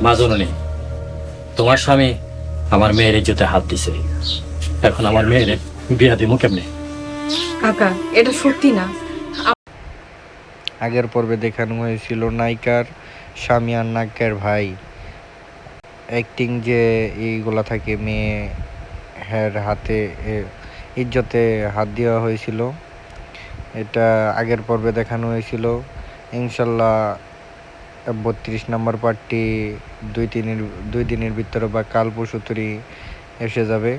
মা জননী, তোমার স্বামী আমার মেয়ের ইজ্জতে হাত দিছে, এখন আমার মেয়ের বিয়া দিমু কেমনে? কাকা, এটা সত্যি না। আগের পর্বে দেখানো হয়েছিল নায়িকার স্বামী আর নায়িকার ভাই অ্যাক্টিং যে এইগুলা থাকে, মেয়ের হাতে ইজ্জতে হাত দেওয়া হয়েছিল। এটা আগের পর্বে দেখানো হয়েছিল। ইনশাল্লাহ 32 নম্বর পার্টটি দুই দিনের ভিতরে বা কাল পরশুতরি এসে যাবে।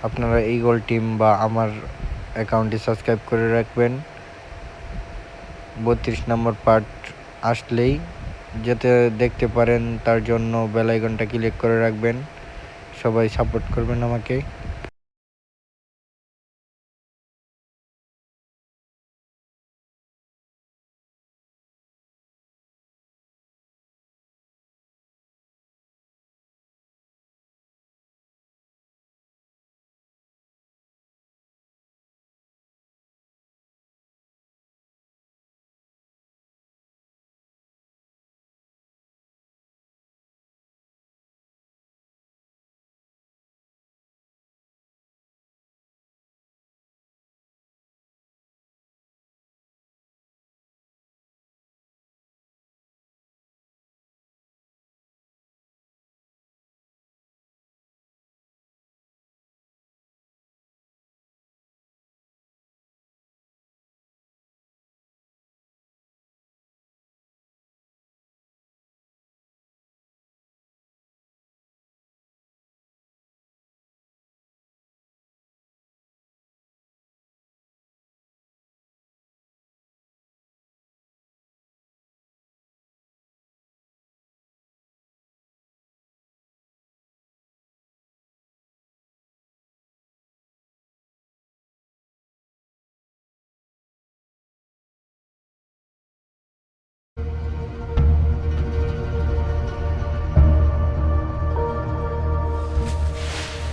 আপনারা ইগল টিম বা আমার অ্যাকাউন্টটি সাবস্ক্রাইব করে রাখবেন। 32 নম্বর পার্ট আসলেই যাতে দেখতে পারেন তার জন্য বেল আইকনটা ক্লিক করে রাখবেন। সবাই সাপোর্ট করবেন আমাকে।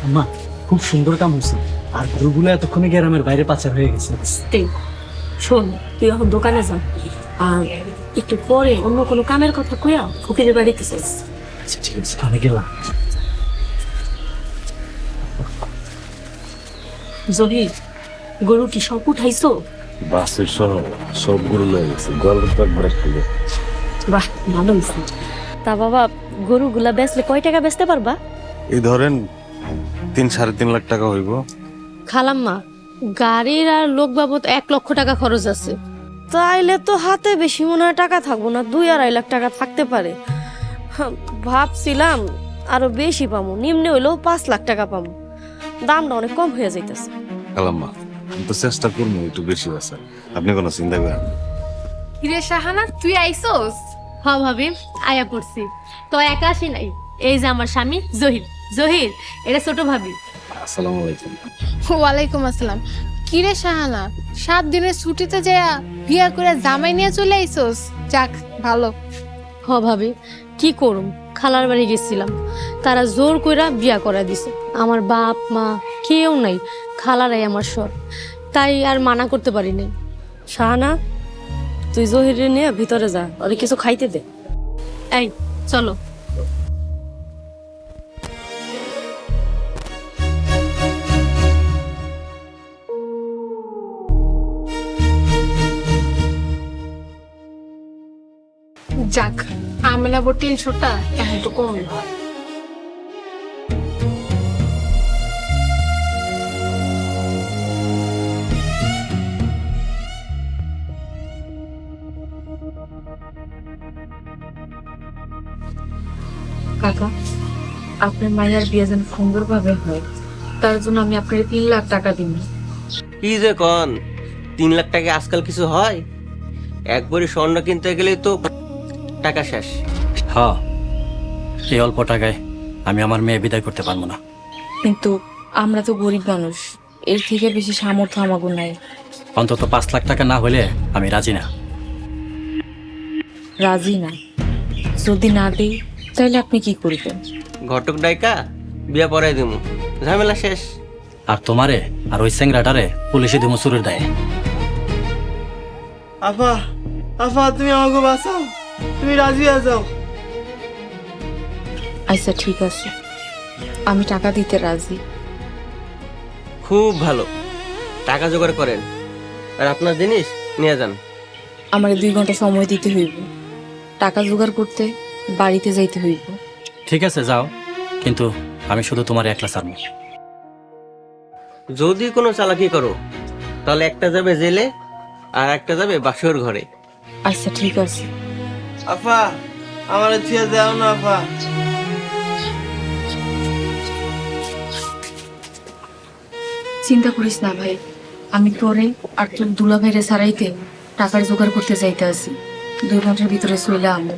আম্মা, খুব সুন্দর কাম হয়েছে। আর গরুগুলো এতক্ষণে গ্রামের বাইরে পাচার হয়ে গেছে। শোন, তুই এখন দোকানে যা, আর একটু পরে অন্য কোনো কামের কথা কইয়া ফকিরের বাড়িতে যাস। আচ্ছা ঠিক আছে, আমি গেলাম। জহির, গরু কি সব উঠাইছো? বাসের সহ সবগুলো লয়ে গেছে, গল্প একবার খাইলে। বাহ, ভালো হয়েছে। তা বাবা, গরুগুলা বেচলে কয় টাকা বেচতে পারবা? এই ধরেন 3-3.5 লাখ টাকা হইব। খালাম্মা, গাড়ির আর লোক বাবদ 1 লক্ষ টাকা খরচ আছে। তাইলে তো হাতে বেশি মনে হয় টাকা থাকবো না, 2-2.5 লাখ টাকা থাকতে পারে। ভাবছিলাম আরো বেশি পাবো, নিম্নে হইলেও 5 লাখ টাকা পাবো। দামটা অনেক কম হয়ে যাইতেছে। কালাম্মা, আমি তো চেষ্টা করবো একটু বেশি আছে, আপনি কোনো চিন্তা করেন না। কিরে শাহানা, তুই আইসোস? হ্যাঁ ভাবি, আয়া পড়ছি তো, একা আসি নাই। এই যে আমার স্বামী জহির। জহির, এটা ছোট ভাবি। আসসালামু আলাইকুম। ওয়ালাইকুম আসসালাম। কিরে শাহানা, 7 দিনের ছুটিতে যায়া বিয়া করে জামাই নিয়ে চলে আইসোস? যাক, ভালো। হ ভাবি, কি করুম, খালার বাড়ি গেছিলাম, তারা জোর কইরা বিয়া করা দিছে। আমার বাপ মা কেউ নাই, খালারাই আমার সব, তাই আর মানা করতে পারি নাই। শাহানা, তুই জহিরে নিয়ে ভিতরে যা, ওরে কিছু খাইতে দে। এই চলো। যাক, আমেলা বড় টেনশনটা এখন তো কমলো। কাকা, আপনার মায়ের বিয়ে যেন সুন্দরভাবে হয়, তার জন্য আমি আপনার 3 লাখ টাকা দিব। কি যে কন, 3 লাখ টাকা আজকাল কিছু হয়? একবারই স্বর্ণ কিনতে গেলেই তো টাকা শেষ। হ্যাঁ, এই অল্প টাকায় আমি আমার মেয়ে বিদায় করতে পারবো না। কিন্তু আমরা তো গরিব মানুষ, এর থেকে বেশি সামর্থ্য আমাকে নাই। অন্তত 5 লাখ টাকা না হলে আমি রাজি না। রাজি না? যদি না দেই তাহলে আপনি কি করবেন? ঘটক ডাইকা বিয়া পড়াই দিমু, ঝামেলা শেষ। আর তোমারে আর ওই স্যাংরাটারে পুলিশে দিমু চুরির দায়ে। আফা, আফা, তুমি আমাকে বাঁচাও, তুমি রাজি হয়ে যাও। আচ্ছা ঠিক আছে, আমি টাকা দিতে রাজি। খুব ভালো, টাকা জোগাড় করেন আর আপনার জিনিস নিয়ে যান। আমার 2 ঘন্টা সময় দিতে হইব, টাকা জোগাড় করতে বাড়িতে যাইতে হইব। ঠিক আছে যাও, কিন্তু আমি শুধু তোমার একলা ছাড়বো। যদি কোনো চালাকি করো তাহলে একটা যাবে জেলে আর একটা যাবে বাসর ঘরে। আচ্ছা ঠিক আছে। আফা আমার থিয়া যাও না আফা। চিন্তা করিস না ভাই, আমি তোরে আর তোর দুলা ভাইরে সারাইতে টাকার জোগাড় করতে যাইতে আসি। 2 ঘন্টার ভিতরে চলে আমো।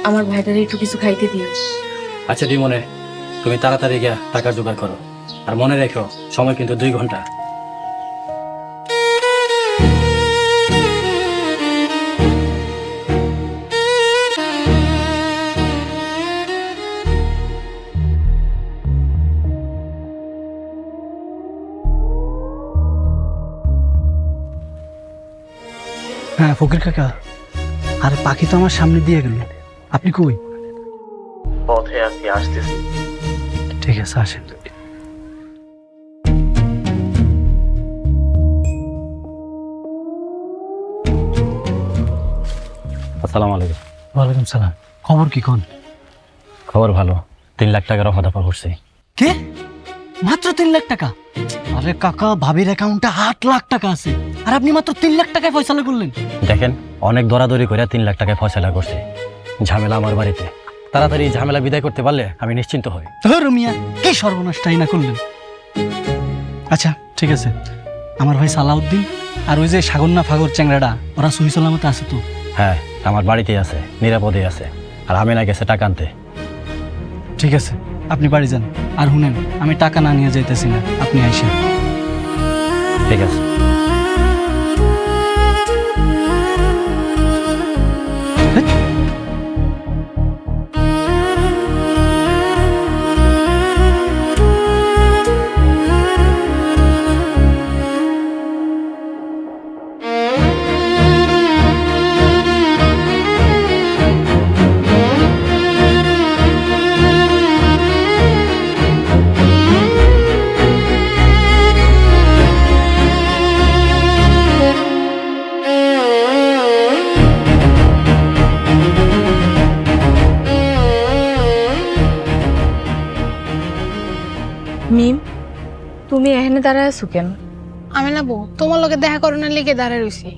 আমার ভাইটারে একটু কিছু খাইতে দিও। আচ্ছা মনে, তুমি তাড়াতাড়ি গিয়া টাকা জোগাড় করো, আর মনে রেখো সময় কিন্তু 2 ঘন্টা। হ্যাঁ ফকির কাকা, আরে পাখি তো আমার সামনে দিয়ে গেল, আপনি কই? পথে আছি, আসতেছি। ঠিক আছে আসেন। আসসালামু আলাইকুম। ওয়ালাইকুম সালাম। খবর কি কোন? খবর ভালো, 3 লাখ টাকার অফার দফা করছি। কে? মাত্র 3 লাখ টাকা? আরে কাকা, ভাবির অ্যাকাউন্টে 8 লাখ টাকা আছে, আর আপনি মাত্র 3 লাখ টাকায় ফয়সালা করলেন। দেখেন, অনেক দরাদরি করে 3 লাখ টাকায় ফয়সালা করছি। ঝামেলা আমার বাড়িতে, তাড়াতাড়ি ঝামেলা বিদায় করতে পারলে আমি নিশ্চিন্ত হই। ধর মিয়া, কি সর্বনাশটাই না করলেন। আচ্ছা ঠিক আছে, আমার ভাই সালাউদ্দিন আর ওই যে সাগর ফাগর চ্যাংরাটা, ওরা সহি সালামতে আছে তো? হ্যাঁ, আমার বাড়িতেই আছে, নিরাপদে আছে। আর আমি না গেছে টাকা আনতে। ঠিক আছে, আপনি বাড়ি যান। আর শুনেন, আমি টাকা না নিয়ে যাইতেছি না, আপনি আইসেন। ঠিক আছে। মিম, তুমি এখানে দাঁড়ায় আছো কেন? আমি না বউ, তোমার লগে দেখা করানোর লিগে দাঁড়ায় রইছি।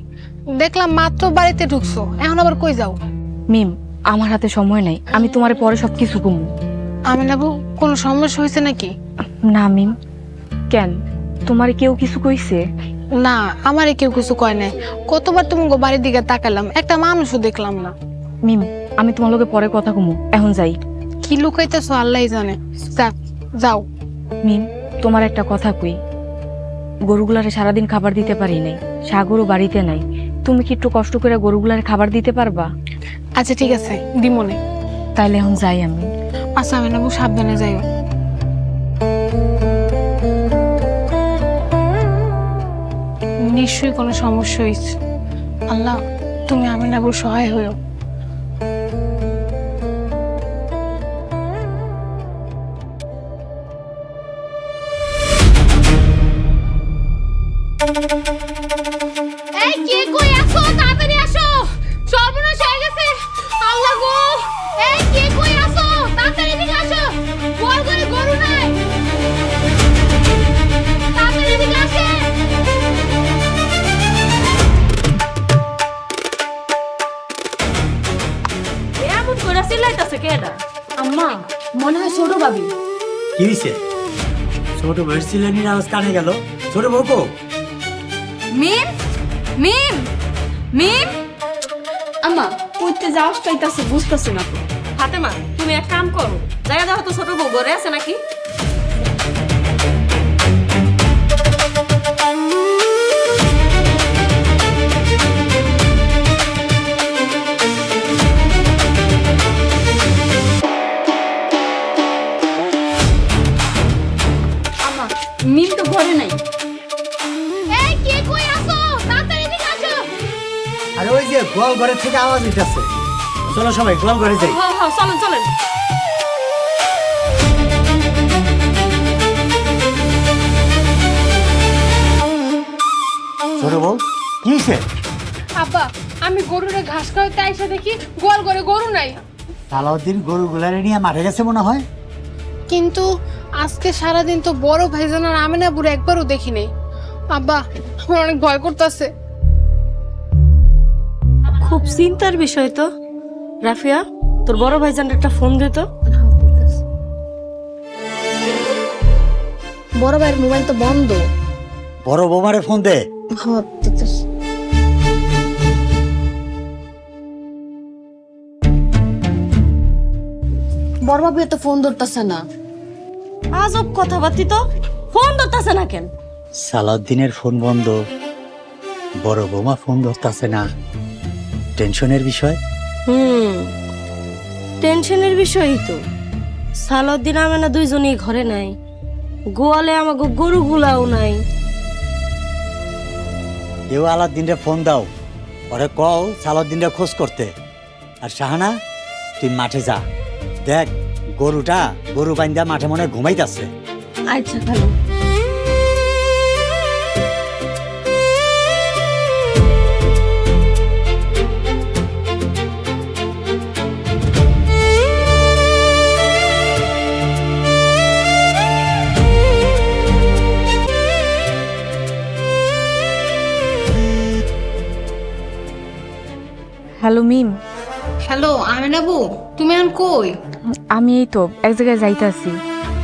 দেখলাম মাত্র বাড়িতে ঢুকছো, এখন আবার কই যাও? মিম, আমার হাতে সময় নাই, আমি তোমারে পরে সবকিছু কমু। আমি না বউ, কোনো সমস্যা হয়েছে নাকি? না মিম। কেন, তোমারে কেউ কিছু কইছে? না, আমারে কেউ কিছু কয় নাই। কতবার তুমি বাড়ির দিকে তাকালাম, একটা মানুষও দেখলাম না। মিম, আমি তোমার লগে পরে কথা কমু, এখন যাই। কি লুকাইতেছো আল্লাহই জানে। যাও। মিম, তোমার একটা কথা কই, গরুগুলারে সারাদিন খাবার দিতে পারি নাই, সাগরও বাড়িতে নাই। তুমি কি একটু কষ্ট করে গরুগুলারে খাবার দিতে পারবা? আচ্ছা ঠিক আছে, দিমনে। তাইলে এখন যাই আমি। আচ্ছা আমি না বউ, সাবধানে যাইও। নিশ্চয়ই কোনো সমস্যা হয়েছে। আল্লাহ, তুমি আমি না বউ সহায় হইও। এই কে কই আসো, তাড়াতাড়ি আসো, সর্বনাশ হয়ে গেছে। আল্লাহ গো, এই কে কই আসো, তাড়াতাড়ি এদিকে আসো, বল করে গরু নাই, তাড়াতাড়ি এদিকে আসে। এমন করে চিল্লাইতাছে কেডা? আম্মা, মনে হয় ছোট ভাবি। কি হইছে? ছোট বউয়ের চিল্লানির আওয়াজ কানে গেল। ছোট বউ কো? মিম, মিম, মিম। আম্মা, কইতে যাওয়াস পাইতাছে, বুঝতাছি না তো। ফাতেমা, তুমি এক কাম করো, জায়গা দেখো তো ছোট বউ ঘরে আছে নাকি। মিম তো ঘরে নাই। এই কে কই আসো, তাড়াতাড়ি এদিকে আসো। আরে ওই যে গোয়াল ঘরের থেকে আওয়াজ হইতাছে। চলো সবাই গোয়াল ঘরে যাই। হ্যাঁ হ্যাঁ চলেন চলেন। ছোট বউ কি হয়েছে? আব্বা আমি গরুরে ঘাস খাওয়াতে আইসা দেখি গোয়াল ঘরে গরু নাই। সালাউদ্দিন গরু গুলারে নিয়ে মাঠে গেছে মনে হয়। কিন্তু আজকে সারাদিন তো বড় ভাইজান আর আমিনা বুড়ো একবারও দেখি নাই। আব্বা আমার অনেক ভয় করতেছে। খুব চিন্তার বিষয় তো। রাফিয়া তোর বড় ভাইজান একটা ফোন দে তো। বড় ভাইয়ের মোবাইল তো বন্ধ। বড় বৌমারে ফোন দে। হ্যাঁ দিতেছি। বড় বাবু তো ফোন ধরতেছে না। আজব কথাবার্তি তো, ফোন ধরতেছে না কেন? সালাউদ্দিনের ফোন বন্ধ, বড় বৌমা ফোন ধরতেছে না, টেনশনের বিষয়। টেনশনের বিষয়ই তো। সালাউদ্দিন আমেনা দুইজনই ঘরে নাই, গোয়ালে আমাকে গরুগুলাও নাই। কেউ আলাউদ্দিনরে ফোন দাও, ওরে কও সালাউদ্দিনরে খোঁজ করতে। আর শাহানা তুই মাঠে যা, দেখ গরু বাইন্দা মাঠে মনে হয় ঘুমাইতেছে। আচ্ছা খালু। হ্যালো মিম। হ্যালো আমিনাবু, তুমি এখন কই? আমি এই তো এক জায়গায় যাইতাছি।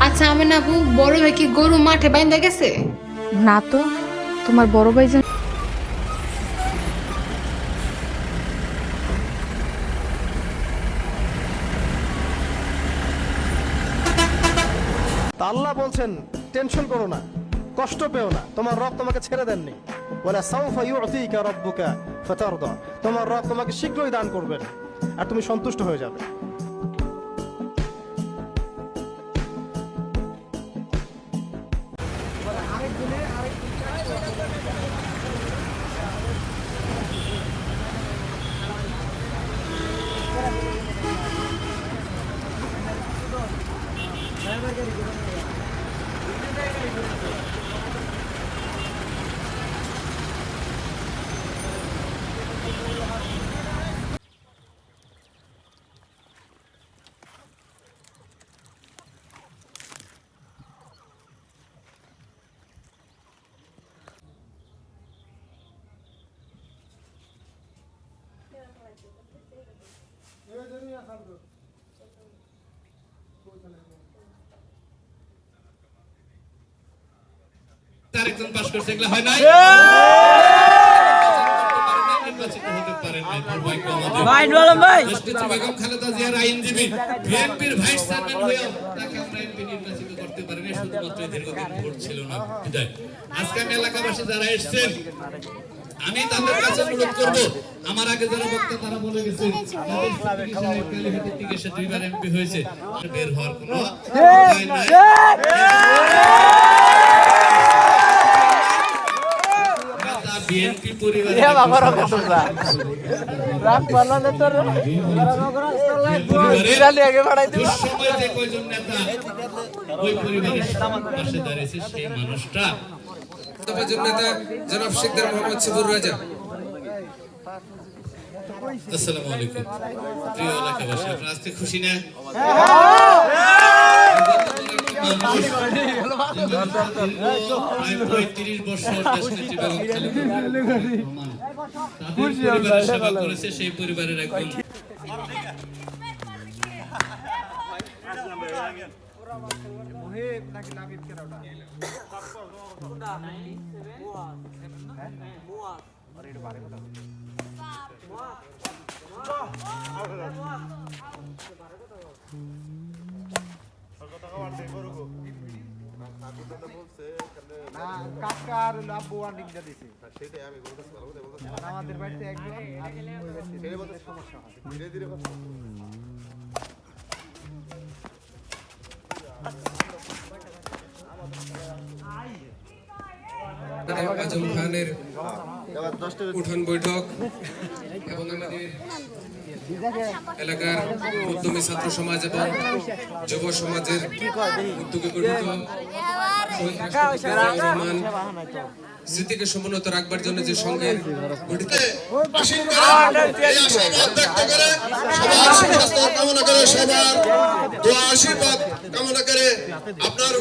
আচ্ছা আমিনাবু, বড় ভাই কি গরু মাঠে বাইন্দা গেছে? না তো, তোমার বড় ভাই যে আল্লাহ বলছেন টেনশন করো না, কষ্ট পেও না, তোমার রব তোমাকে ছেড়ে দেননি। ওয়ালা সাউফা ইউতিকা রাব্বুকা ফাতারদা, তোমার রব তোমাকে শীঘ্রই দান করবেন আর তুমি সন্তুষ্ট হয়ে যাবে। আরেকজন পাস করছে, এগুলা হয় নাই। বেগম খালেদা জিয়ার আইনজীবী, বিএনপির ভাইস চেয়ারম্যান হয়েও তাকে আমরা এমপি নির্বাচিত করতে পারিনি, শুধুমাত্র দীর্ঘদিন ভোট ছিল না। আজকে আমি এলাকাবাসী যারা এসেছেন, আমি তাদের কাছে অনুরোধ করব, আমার আগে যারা বক্তা তারা বলে গেছে এসে 2 বার এমপি হয়েছে, বের হওয়ার কোনো উপায় নাই। বিএনপি পরিবারের দুঃসময়ে যে কয়জন নেতা ওই পরিবারের পাশে দাঁড়িয়েছে, সেই মানুষটা নেতা জনাব শেখদার মোহাম্মদ সিবুর রাজা। আসসালামু আলাইকুম প্রিয় এলাকাবাসী, আপনারা আজকে খুশি না? সেবা করেছে সেই পরিবারের একজন কাকার আব্বু ওয়ার্নিং দিয়েছে, সেটাই আমি আমাদের বাড়িতে একজন সমস্যা হয় ধীরে ধীরে। আজম খানের উঠান বৈঠক এবং আমাদের এলাকার উদ্যমী ছাত্র সমাজ এবং যুব সমাজের উদ্যোগে গঠিত শহীদ রাষ্ট্রপতি জিয়াউর রহমান স্মৃতিকে সমুন্নত রাখবার জন্য যে সঙ্গে গঠিত কামনা করে সবার দোয়া আশীর্বাদ কামনা করে আপনার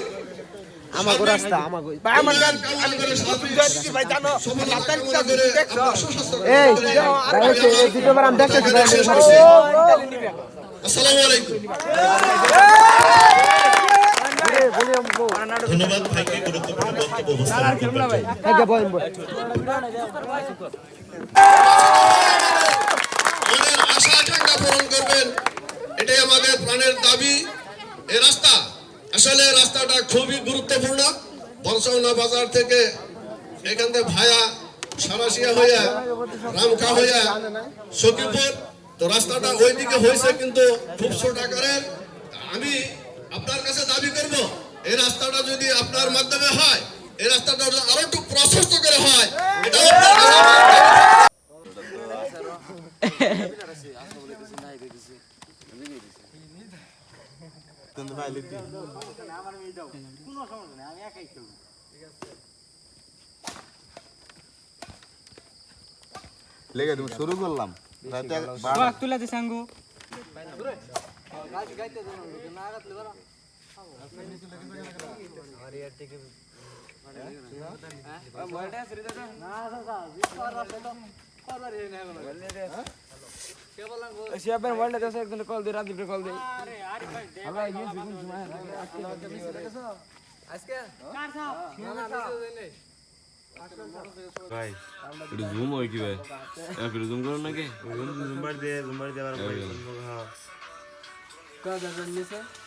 আমাগো রাস্তা আমাগো ভাই আমার গান কামনা করে ভাই জানো এই দুটো বার আমি দেখতেছি আসসালামু আলাইকুম ধন্যবাদ ভাইকে গুরুত্বপূর্ণ বক্তব্য উপস্থাপন করবার আমাদের আশা আকাঙ্ক্ষা পূরণ করবেন, এটাই আমাদের প্রাণের দাবি। এই রাস্তা আসলে রাস্তাটা খুবই গুরুত্বপূর্ণ। বলসৌনা বাজার থেকে এখান থেকে ভায়া সারাশিয়া হইয়া রামখা হইয়া সখীপুর, তো রাস্তাটা ওইদিকে হয়েছে কিন্তু খুব ছোট আকারের। আমি আপনার কাছে দাবি করব, এই রাস্তাটা যদি আপনার মাধ্যমে হয়, এই রাস্তাটা আরো একটু প্রশস্ত করে হয়, এটা লেগে তুমি শুরু করলাম তুলে দিস আঙ্গু ভাই একটু জুম হয় কি ভাই একটু জুম করো নাকি জুমবার দিয়ে আবার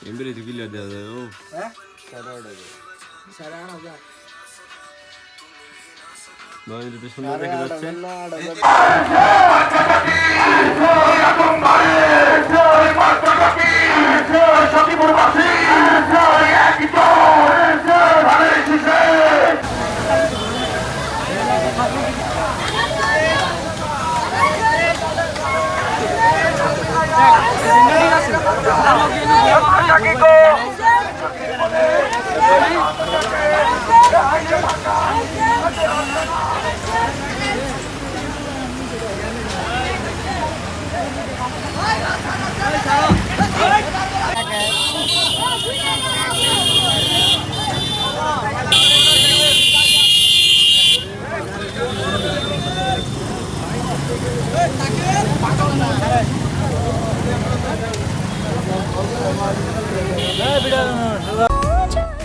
এমবিরে তো কিলা দেওয়া যায় ও ভাই এটা সুন্দর দেখা যাচ্ছে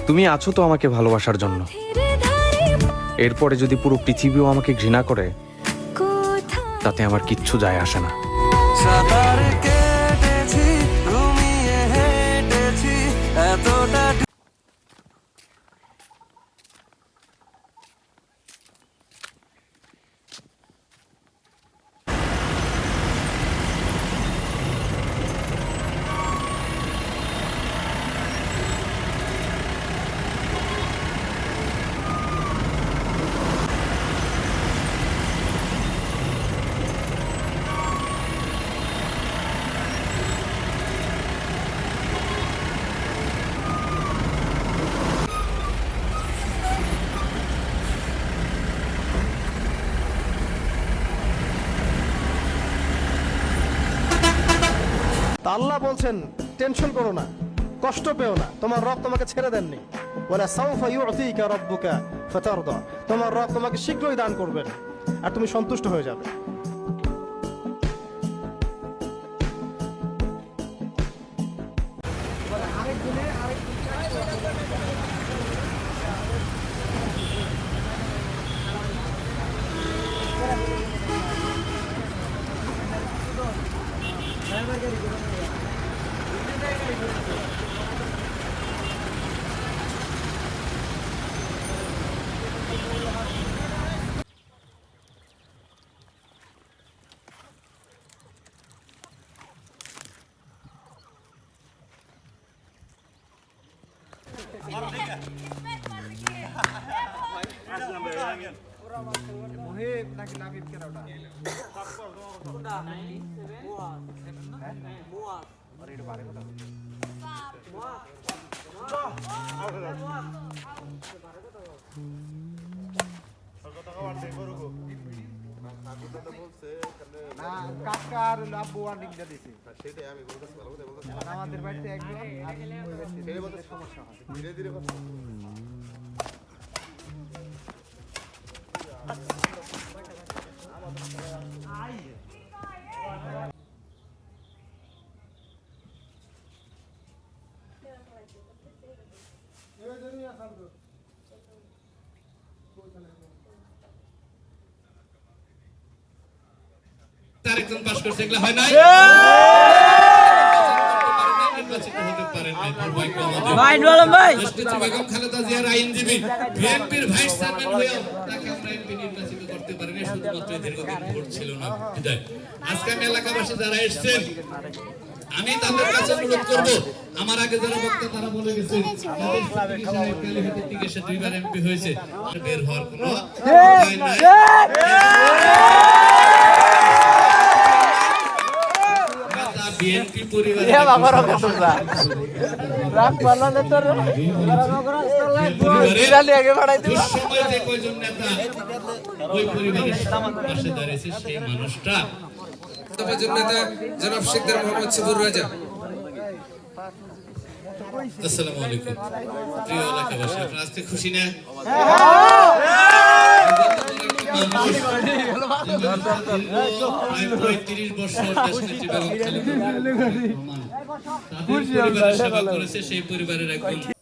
তুমি আছো তো আমাকে ভালোবাসার জন্য। এরপরে যদি পুরো পৃথিবীও আমাকে ঘৃণা করে, তাতে আমার কিচ্ছু যায় আসে না। আল্লাহ বলছেন টেনশন করো না, কষ্ট পেও না, তোমার রব তোমাকে ছেড়ে দেননি। ওয়ালা সাউফা ইউতিকা রাব্বুকা ফাতারদা, তোমার রব তোমাকে শীঘ্রই দান করবেন আর তুমি সন্তুষ্ট হয়ে যাবে। আসলাম ভাই কাকার আব্বু ওয়ার্নিং দিয়েছে আমাদের বাড়িতে একজন সমস্যা হয় ধীরে ধীরে তার একজন পাশ করছে, এগুলো হয় নাই। নির্বাচিত হতে পারেন নাই। দুর্ভাগ্য আমাদের। দেশনেত্রী বেগম খালেদা জিয়ার আইনজীবী, বিএনপির ভাইস চেয়ারম্যান হয়েও তাকে আমরা এমপি নির্বাচিত করতে পারিনি, শুধুমাত্র দীর্ঘদিন ভোট ছিল না বিধায়। আজকে আমি এলাকাবাসী যারা এসেছেন, আমি তাদের কাছে অনুরোধ করব, আমার আগে যারা বক্তা তারা বলে গেছেন সে 2বার এমপি হয়েছে, বের হওয়ার কোনো উপায় নাই। বিএনপি পরিবারের যে কয়জন নেতা ওই পরিবারের পাশে দাঁড়িয়েছে, সেই মানুষটা নেতা জনাব শেখদার মোহাম্মদ সবুর রাজা। আসসালামু আলাইকুম প্রিয় এলাকাবাসী, আপনারা আজকে খুশি না? প্রায় 30 বছর দেশনেত্রী বেগম খালেদা জিয়া তাদের পরিবারের সেবা করেছে, সেই পরিবারের একজন